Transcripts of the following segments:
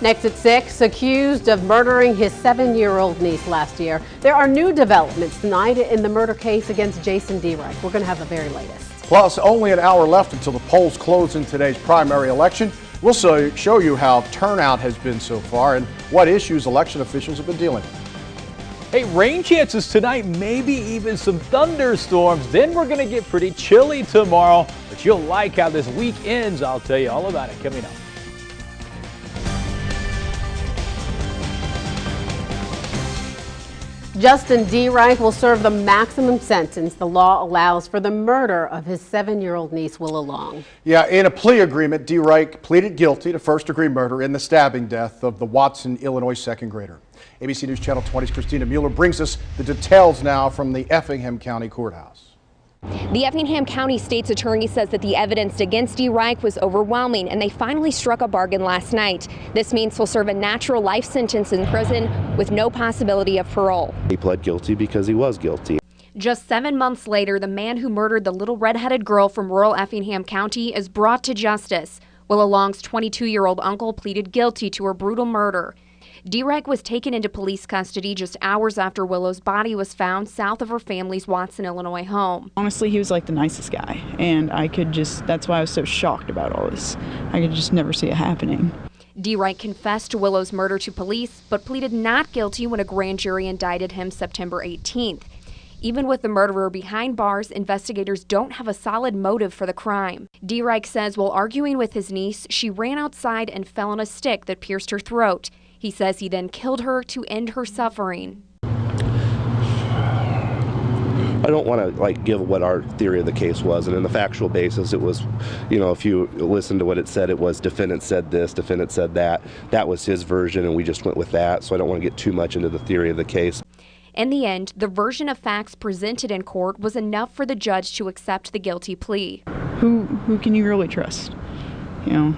Next at 6, accused of murdering his 7-year-old niece last year. There are new developments tonight in the murder case against Jason D. Reich. We're going to have the very latest. Plus, only an hour left until the polls close in today's primary election. We'll show you how turnout has been so far and what issues election officials have been dealing with. Hey, rain chances tonight, maybe even some thunderstorms. Then we're going to get pretty chilly tomorrow, but you'll like how this week ends. I'll tell you all about it coming up. Justin D. Reich will serve the maximum sentence the law allows for the murder of his 7-year-old niece, Willow Long. Yeah, in a plea agreement, D. Reich pleaded guilty to first-degree murder in the stabbing death of the Watson, Illinois second grader. ABC News Channel 20's Christina Mueller brings us the details now from the Effingham County Courthouse. The Effingham County State's Attorney says that the evidence against D. Reich was overwhelming, and they finally struck a bargain last night. This means he'll serve a natural life sentence in prison with no possibility of parole. He pled guilty because he was guilty. Just 7 months later, the man who murdered the little red-headed girl from rural Effingham County is brought to justice. Willow Long's 22-year-old uncle pleaded guilty to her brutal murder. D. Reich was taken into police custody just hours after Willow's body was found south of her family's Watson, Illinois home. Honestly, he was like the nicest guy, and that's why I was so shocked about all this. I could just never see it happening. D. Reich confessed to Willow's murder to police, but pleaded not guilty when a grand jury indicted him September 18th. Even with the murderer behind bars, investigators don't have a solid motive for the crime. D. Reich says while arguing with his niece, she ran outside and fell on a stick that pierced her throat. He says he then killed her to end her suffering. I don't want to give what our theory of the case was, and in the factual basis it was, if you listen to what it said, it was defendant said this, defendant said that. That was his version and we just went with that, so I don't want to get too much into the theory of the case. In the end, the version of facts presented in court was enough for the judge to accept the guilty plea. Who can you really trust?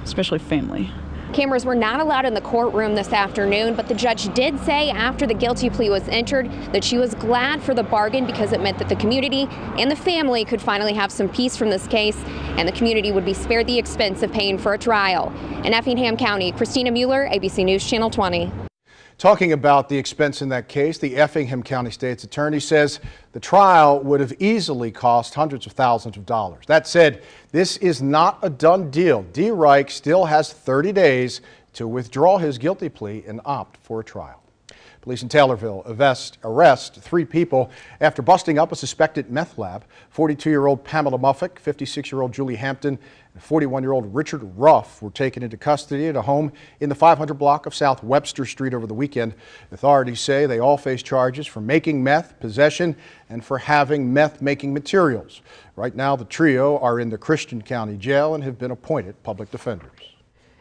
Especially family. Cameras were not allowed in the courtroom this afternoon, but the judge did say after the guilty plea was entered that she was glad for the bargain because it meant that the community and the family could finally have some peace from this case, and the community would be spared the expense of paying for a trial. In Effingham County, Christina Mueller, ABC News Channel 20. Talking about the expense in that case, the Effingham County State's Attorney says the trial would have easily cost hundreds of thousands of dollars. That said, this is not a done deal. D. Reich still has 30 days to withdraw his guilty plea and opt for a trial. Police in Taylorville arrest 3 people after busting up a suspected meth lab. 42-year-old Pamela Muffick, 56-year-old Julie Hampton, and 41-year-old Richard Ruff were taken into custody at a home in the 500 block of South Webster Street over the weekend. Authorities say they all face charges for making meth, possession, and for having meth-making materials. Right now, the trio are in the Christian County Jail and have been appointed public defenders.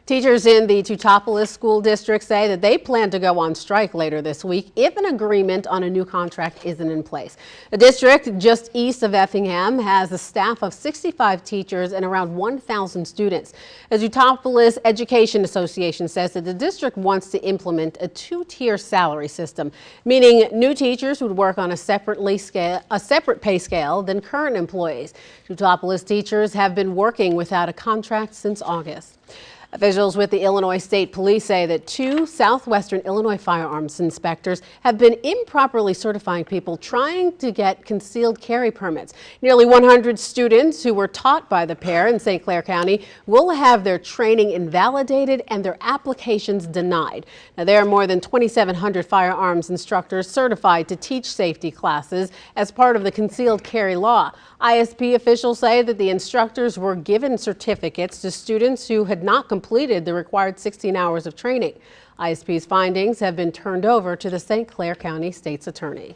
Teachers in the Teutopolis School District say that they plan to go on strike later this week if an agreement on a new contract isn't in place. The district just east of Effingham has a staff of 65 teachers and around 1,000 students. The Teutopolis Education Association says that the district wants to implement a 2-tier salary system, meaning new teachers would work on a separate pay scale than current employees. Teutopolis teachers have been working without a contract since August. Officials with the Illinois State Police say that 2 southwestern Illinois firearms inspectors have been improperly certifying people trying to get concealed carry permits. Nearly 100 students who were taught by the pair in St. Clair County will have their training invalidated and their applications denied. Now, there are more than 2,700 firearms instructors certified to teach safety classes as part of the concealed carry law. ISP officials say that the instructors were given certificates to students who had not completed the required 16 hours of training. ISP's findings have been turned over to the St. Clair County State's Attorney.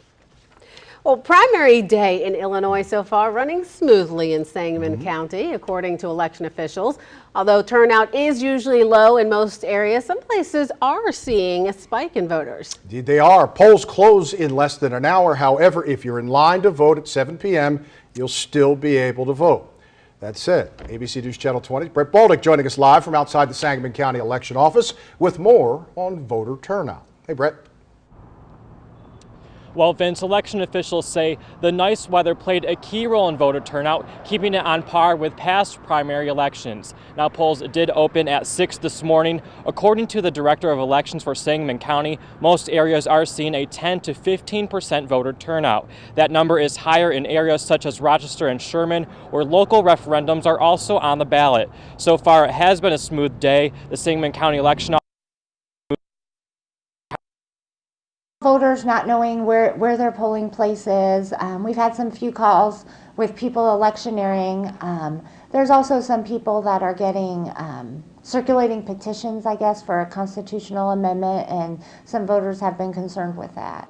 Well, primary day in Illinois so far running smoothly in Sangamon County, according to election officials. Although turnout is usually low in most areas, some places are seeing a spike in voters. Indeed they are. Polls close in less than an hour. However, if you're in line to vote at 7 p.m., you'll still be able to vote. That said, ABC News Channel 20's Brett Baldick joining us live from outside the Sangamon County Election Office with more on voter turnout. Hey, Brett. Well, Vince, election officials say the nice weather played a key role in voter turnout, keeping it on par with past primary elections. Now, polls did open at 6 this morning. According to the Director of Elections for Sangamon County, most areas are seeing a 10 to 15% voter turnout. That number is higher in areas such as Rochester and Sherman, where local referendums are also on the ballot. So far, it has been a smooth day. The Sangamon County election voters not knowing where their polling place is. We've had some few calls with people electioneering. There's also some people that are getting circulating petitions, I guess, for a constitutional amendment, and some voters have been concerned with that.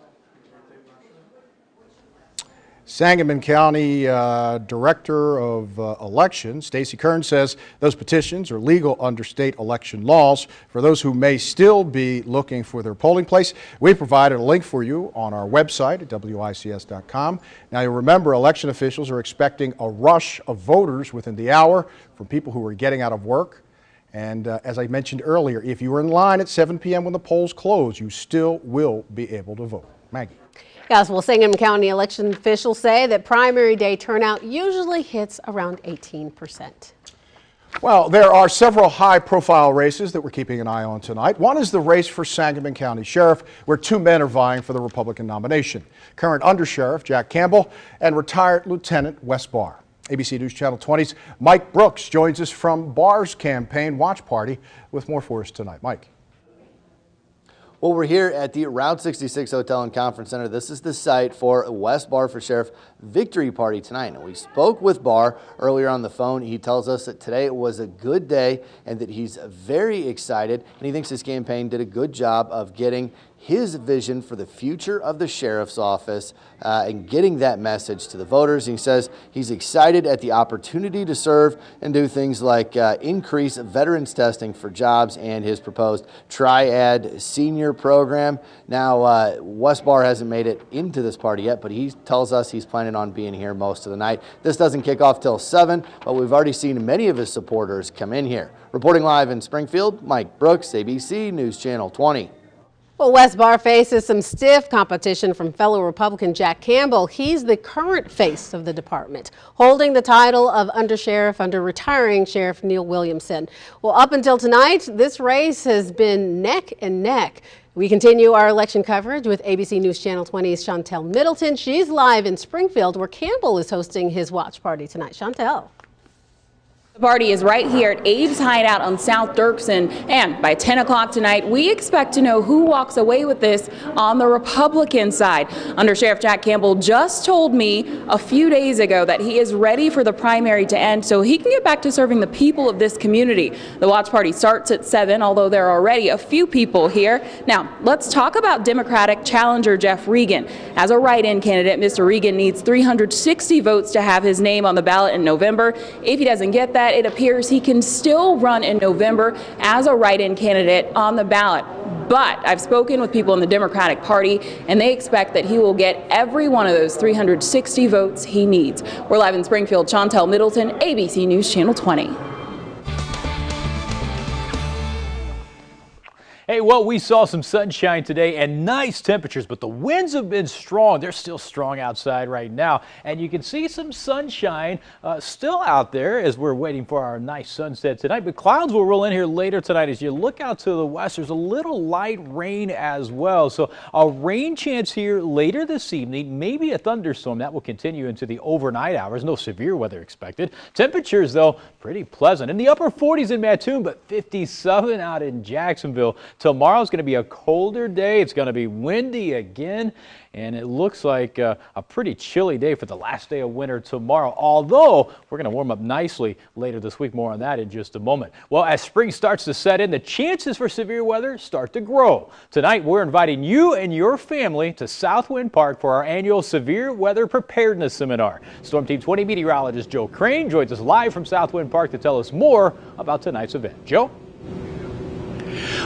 Sangamon County Director of Elections, Stacey Kern, says those petitions are legal under state election laws. For those who may still be looking for their polling place, we provided a link for you on our website at WICS.com. Now, you'll remember election officials are expecting a rush of voters within the hour from people who are getting out of work. And as I mentioned earlier, if you were in line at 7 p.m. when the polls close, you still will be able to vote. Maggie. Yes, well, Sangamon County election officials say that primary day turnout usually hits around 18%. Well, there are several high-profile races that we're keeping an eye on tonight. One is the race for Sangamon County Sheriff, where two men are vying for the Republican nomination. Current Undersheriff Jack Campbell and retired Lieutenant Wes Barr. ABC News Channel 20's Mike Brooks joins us from Barr's campaign watch party with more for us tonight. Mike. Well, we're here at the Route 66 Hotel and Conference Center. This is the site for Wes Barr for Sheriff victory party tonight. And we spoke with Barr earlier on the phone. He tells us that today was a good day and that he's very excited. And he thinks his campaign did a good job of getting his vision for the future of the sheriff's office and getting that message to the voters. He says he's excited at the opportunity to serve and do things like increase veterans testing for jobs and his proposed Triad senior program. Now, Wes Barr hasn't made it into this party yet, but he tells us he's planning on being here most of the night. This doesn't kick off till 7, but we've already seen many of his supporters come in here. Reporting live in Springfield, Mike Brooks, ABC News Channel 20. Well, Wes Barr faces some stiff competition from fellow Republican Jack Campbell. He's the current face of the department, holding the title of Undersheriff under retiring Sheriff Neil Williamson. Well, up until tonight, this race has been neck and neck. We continue our election coverage with ABC News Channel 20's Chantel Middleton. She's live in Springfield, where Campbell is hosting his watch party tonight. Chantel. The party is right here at Abe's Hideout on South Dirksen, and by 10 o'clock tonight, we expect to know who walks away with this on the Republican side. Undersheriff Jack Campbell just told me a few days ago that he is ready for the primary to end so he can get back to serving the people of this community. The watch party starts at 7, although there are already a few people here. Now, let's talk about Democratic challenger Jeff Regan. As a write-in candidate, Mr. Regan needs 360 votes to have his name on the ballot in November. If he doesn't get that, it appears he can still run in November as a write-in candidate on the ballot. But I've spoken with people in the Democratic Party, and they expect that he will get every one of those 360 votes he needs. We're live in Springfield. Chantel Middleton, ABC News Channel 20. Hey, well, we saw some sunshine today and nice temperatures, but the winds have been strong. They're still strong outside right now, and you can see some sunshine still out there as we're waiting for our nice sunset tonight. But clouds will roll in here later tonight. As you look out to the west, there's a little light rain as well. So a rain chance here later this evening, maybe a thunderstorm. That will continue into the overnight hours. No severe weather expected. Temperatures, though, pretty pleasant. In the upper 40s in Mattoon, but 57 out in Jacksonville. Tomorrow's going to be a colder day. It's going to be windy again, and it looks like a pretty chilly day for the last day of winter tomorrow, although we're going to warm up nicely later this week. More on that in just a moment. Well, as spring starts to set in, the chances for severe weather start to grow. Tonight, we're inviting you and your family to Southwind Park for our annual Severe Weather Preparedness Seminar. Storm Team 20 meteorologist Joe Crane joins us live from Southwind Park to tell us more about tonight's event. Joe?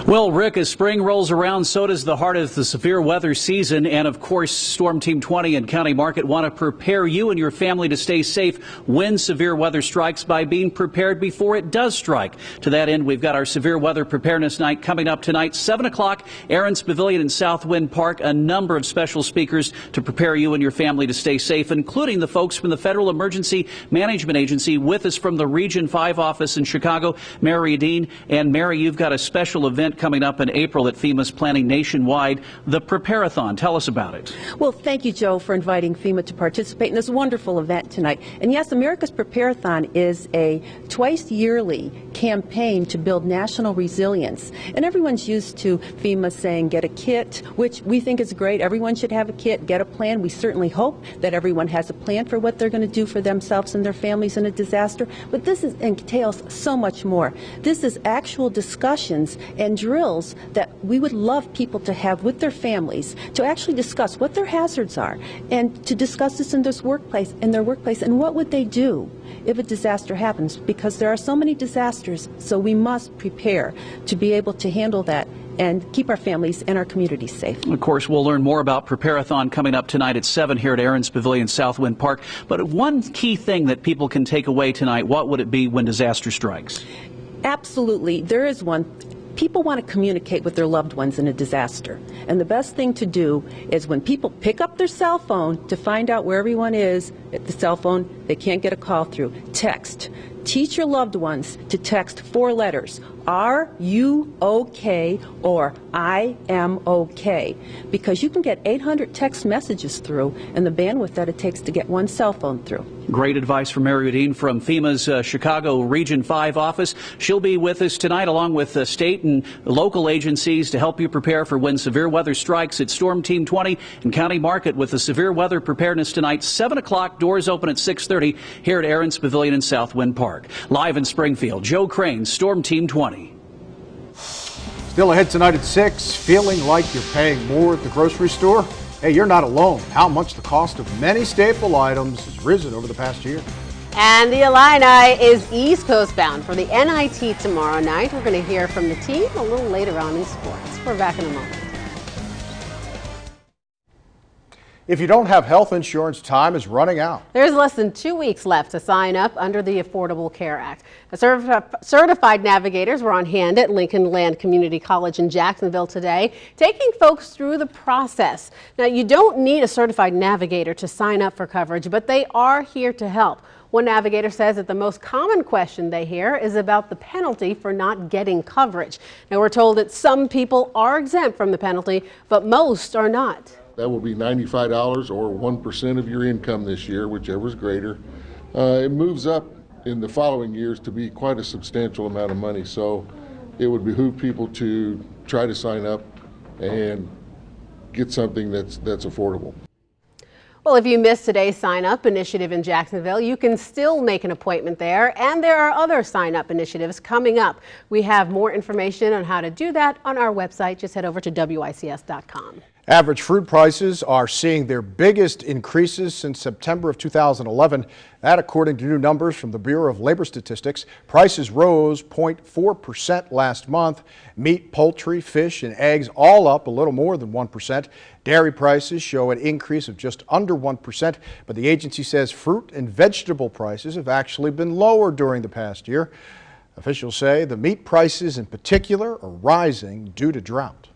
Well, Rick, as spring rolls around, so does the heart of the severe weather season. And of course, Storm Team 20 and County Market want to prepare you and your family to stay safe when severe weather strikes by being prepared before it does strike. To that end, we've got our Severe Weather Preparedness Night coming up tonight, 7 o'clock, Aaron's Pavilion in Southwind Park. A number of special speakers to prepare you and your family to stay safe, including the folks from the Federal Emergency Management Agency with us from the Region 5 office in Chicago, Mary Dean. And Mary, you've got a special event coming up in April that FEMA's planning nationwide, the Prepare-a-thon. Tell us about it. Well, thank you, Joe, for inviting FEMA to participate in this wonderful event tonight. And yes, America's Prepare-a-thon is a twice yearly campaign to build national resilience. And everyone's used to FEMA saying get a kit, which we think is great. Everyone should have a kit, get a plan. We certainly hope that everyone has a plan for what they're going to do for themselves and their families in a disaster. But this entails so much more. This is actual discussions and drills that we would love people to have with their families to actually discuss what their hazards are and to discuss this in their workplace and what would they do if a disaster happens, because there are so many disasters, so we must prepare to be able to handle that and keep our families and our communities safe. Of course, we'll learn more about Prepare-a-thon coming up tonight at 7 here at Aaron's Pavilion, Southwind Park. But one key thing that people can take away tonight, what would it be when disaster strikes? Absolutely. There is one. People want to communicate with their loved ones in a disaster. And the best thing to do is when people pick up their cell phone to find out where everyone is at the cell phone, they can't get a call through. Text. Teach your loved ones to text 4 letters. Are you okay or I am okay? Because you can get 800 text messages through and the bandwidth that it takes to get one cell phone through. Great advice from Mary Dean from FEMA's Chicago Region 5 office. She'll be with us tonight along with state and local agencies to help you prepare for when severe weather strikes at Storm Team 20 and County Market with the Severe Weather Preparedness tonight, 7 o'clock, doors open at 6:30 here at Aaron's Pavilion in Southwind Park. Live in Springfield, Joe Crane, Storm Team 20. Still ahead tonight at 6, feeling like you're paying more at the grocery store? Hey, you're not alone. How much the cost of many staple items has risen over the past year. And the Illini is East Coast bound for the NIT tomorrow night. We're going to hear from the team a little later on in sports. We're back in a moment. If you don't have health insurance, time is running out. There's less than 2 weeks left to sign up under the Affordable Care Act. Certified navigators were on hand at Lincoln Land Community College in Jacksonville today, taking folks through the process. Now, you don't need a certified navigator to sign up for coverage, but they are here to help. One navigator says that the most common question they hear is about the penalty for not getting coverage. Now, we're told that some people are exempt from the penalty, but most are not. That will be $95 or 1% of your income this year, whichever is greater. It moves up in the following years to be quite a substantial amount of money. So it would behoove people to try to sign up and get something that's affordable. Well, if you missed today's sign-up initiative in Jacksonville, you can still make an appointment there, and there are other sign-up initiatives coming up. We have more information on how to do that on our website. Just head over to WICS.com. Average fruit prices are seeing their biggest increases since September of 2011. That, according to new numbers from the Bureau of Labor Statistics. Prices rose 0.4% last month. Meat, poultry, fish, and eggs all up a little more than 1%. Dairy prices show an increase of just under 1%, but the agency says fruit and vegetable prices have actually been lower during the past year. Officials say the meat prices in particular are rising due to drought.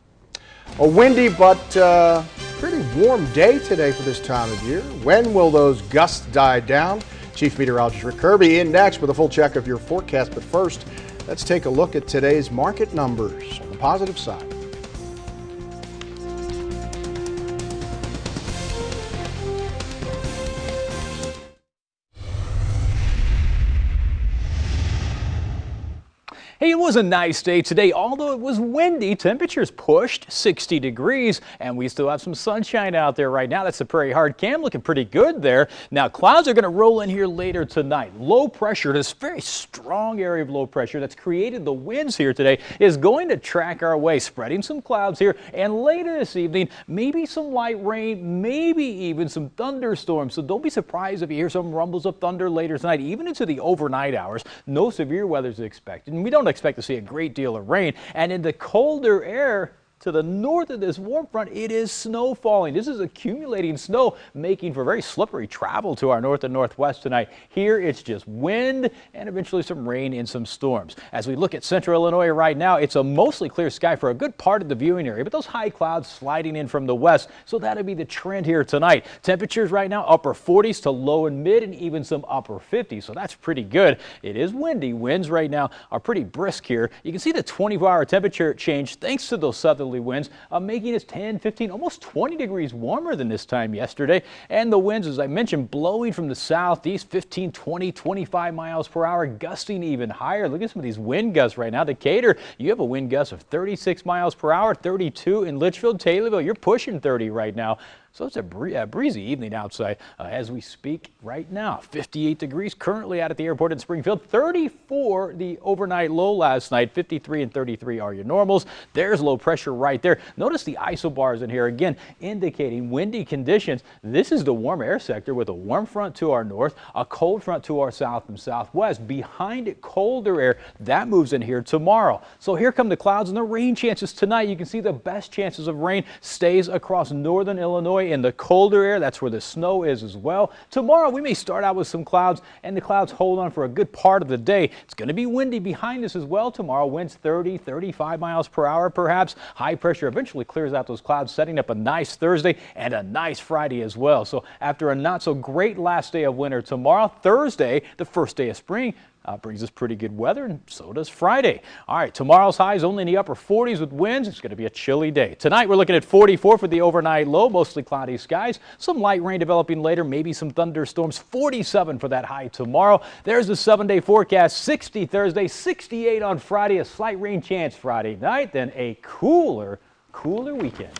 A windy but pretty warm day today for this time of year. When will those gusts die down? Chief Meteorologist Rick Kirby in next with a full check of your forecast. But first, let's take a look at today's market numbers on the positive side. Hey, it was a nice day today, although it was windy. Temperatures pushed 60 degrees, and we still have some sunshine out there right now. That's the Prairie Hard Cam looking pretty good there. Now, clouds are going to roll in here later tonight. Low pressure, this very strong area of low pressure that's created the winds here today, is going to track our way, spreading some clouds here. And later this evening, maybe some light rain, maybe even some thunderstorms. So don't be surprised if you hear some rumbles of thunder later tonight, even into the overnight hours. No severe weather is expected, and we don't expect to see a great deal of rain. And in the colder air to the north of this warm front, it is snow falling. This is accumulating snow, making for very slippery travel to our north and northwest tonight. Here, it's just wind and eventually some rain and some storms. As we look at central Illinois right now, it's a mostly clear sky for a good part of the viewing area, but those high clouds sliding in from the west, so that'll be the trend here tonight. Temperatures right now, upper 40s to low and mid, and even some upper 50s, so that's pretty good. It is windy. Winds right now are pretty brisk here. You can see the 24-hour temperature change thanks to those southerly winds, making it 10, 15, almost 20 degrees warmer than this time yesterday. And the winds, as I mentioned, blowing from the southeast, 15, 20, 25 miles per hour, gusting even higher. Look at some of these wind gusts right now. Decatur, you have a wind gust of 36 miles per hour, 32 in Litchfield. Taylorville, you're pushing 30 right now. So it's a breezy evening outside as we speak right now. 58 degrees currently out at the airport in Springfield. 34 the overnight low last night. 53 and 33 are your normals. There's low pressure right there. Notice the isobars in here again indicating windy conditions. This is the warm air sector with a warm front to our north, a cold front to our south and southwest. Behind it, colder air that moves in here tomorrow. So here come the clouds and the rain chances tonight. You can see the best chances of rain stays across northern Illinois. In the colder air, that's where the snow is as well. Tomorrow, we may start out with some clouds, and the clouds hold on for a good part of the day. It's going to be windy behind us as well tomorrow. Winds 30, 35 miles per hour perhaps. High pressure eventually clears out those clouds, setting up a nice Thursday and a nice Friday as well. So after a not so great last day of winter tomorrow, Thursday, the first day of spring, brings us pretty good weather, and so does Friday. All right, tomorrow's highs only in the upper 40s with winds. It's going to be a chilly day. Tonight, we're looking at 44 for the overnight low, mostly cloudy skies. Some light rain developing later, maybe some thunderstorms. 47 for that high tomorrow. There's the 7-day forecast. 60 Thursday, 68 on Friday. A slight rain chance Friday night, then a cooler weekend.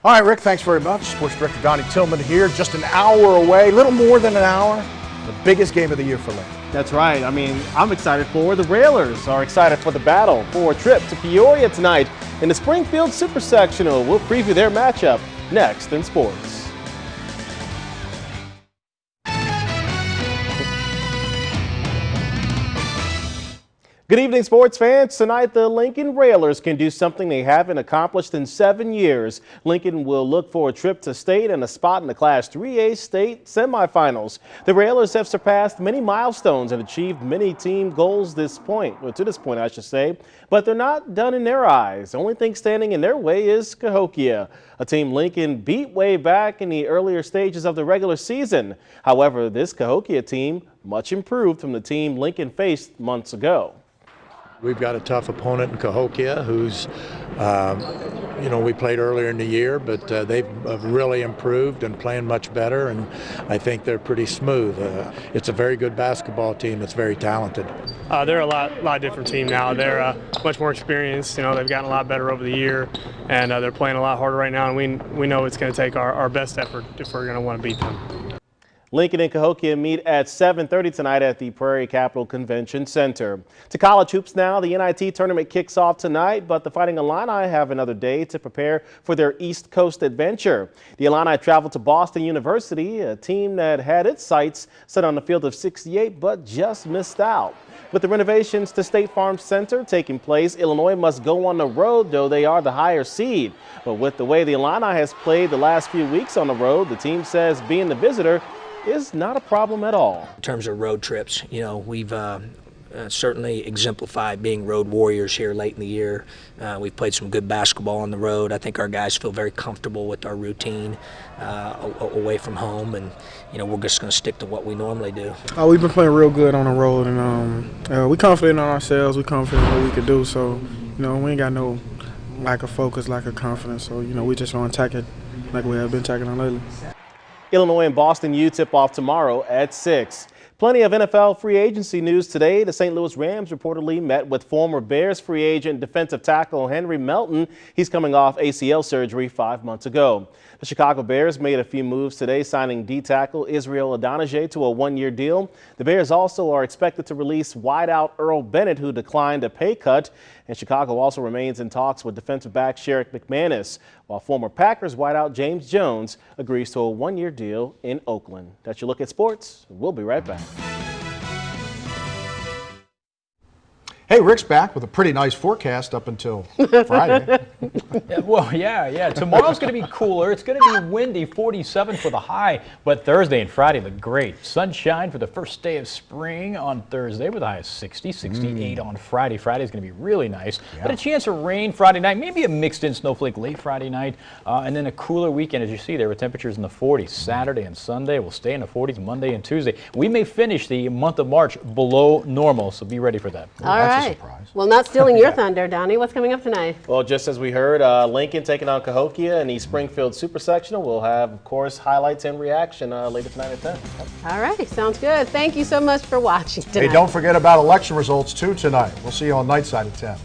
All right, Rick, thanks very much. Sports Director Donnie Tillman here, just an hour away, little more than an hour. The biggest game of the year for Lincoln. That's right. I mean, I'm excited for the Railers are excited for the battle for a trip to Peoria tonight in the Springfield Super Sectional. We'll preview their matchup next in sports. Good evening, sports fans. Tonight, the Lincoln Railers can do something they haven't accomplished in 7 years. Lincoln will look for a trip to state and a spot in the Class 3A state semifinals. The Railers have surpassed many milestones and achieved many team goals to this point, I should say. But they're not done in their eyes. The only thing standing in their way is Cahokia, a team Lincoln beat way back in the earlier stages of the regular season. However, this Cahokia team much improved from the team Lincoln faced months ago. We've got a tough opponent in Cahokia who's, we played earlier in the year, but they've really improved and playing much better, and I think they're pretty smooth. It's a very good basketball team that's very talented. They're a lot different team now. They're much more experienced. They've gotten a lot better over the year, and they're playing a lot harder right now, and we know it's going to take our best effort if we're going to want to beat them. Lincoln and Cahokia meet at 7:30 tonight at the Prairie Capital Convention Center. To college hoops now, the NIT tournament kicks off tonight, but the Fighting Illini have another day to prepare for their East Coast adventure. The Illini traveled to Boston University, a team that had its sights set on the field of 68 but just missed out. With the renovations to State Farm Center taking place, Illinois must go on the road, though they are the higher seed. But with the way the Illini has played the last few weeks on the road, the team says being the visitor is not a problem at all. In terms of road trips, we've certainly exemplified being road warriors here late in the year. We've played some good basketball on the road. I think our guys feel very comfortable with our routine away from home, and we're just going to stick to what we normally do. We've been playing real good on the road, and we're confident in ourselves. We're confident in what we can do. So, we ain't got no lack of focus, lack of confidence. So, we just going to attack it like we have been attacking on lately. Illinois and Boston U tip off tomorrow at 6. Plenty of NFL free agency news today. The St. Louis Rams reportedly met with former Bears free agent defensive tackle Henry Melton. He's coming off ACL surgery 5 months ago. The Chicago Bears made a few moves today, signing D-tackle Israel Adonijah to a one-year deal. The Bears also are expected to release wideout Earl Bennett, who declined a pay cut. And Chicago also remains in talks with defensive back Sherrick McManus, while former Packers wideout James Jones agrees to a one-year deal in Oakland. That's your look at sports. We'll be right back. Hey, Rick's back with a pretty nice forecast up until Friday. Yeah. Tomorrow's going to be cooler. It's going to be windy, 47 for the high, but Thursday and Friday look great. Sunshine for the first day of spring on Thursday with a high of 60, 68 on Friday. Friday's going to be really nice, but a chance of rain Friday night, maybe a mixed-in snowflake late Friday night, and then a cooler weekend, as you see there, with temperatures in the 40s. Saturday and Sunday will stay in the 40s, Monday and Tuesday. We may finish the month of March below normal, so be ready for that. All right. Well, not stealing your thunder, Donnie. What's coming up tonight? Well, just as we heard, Lincoln taking on Cahokia in the Springfield Super Sectional. We'll have, of course, highlights and reaction later tonight at 10. All right, sounds good. Thank you so much for watching tonight. Hey, don't forget about election results, too, tonight. We'll see you on Nightside at 10.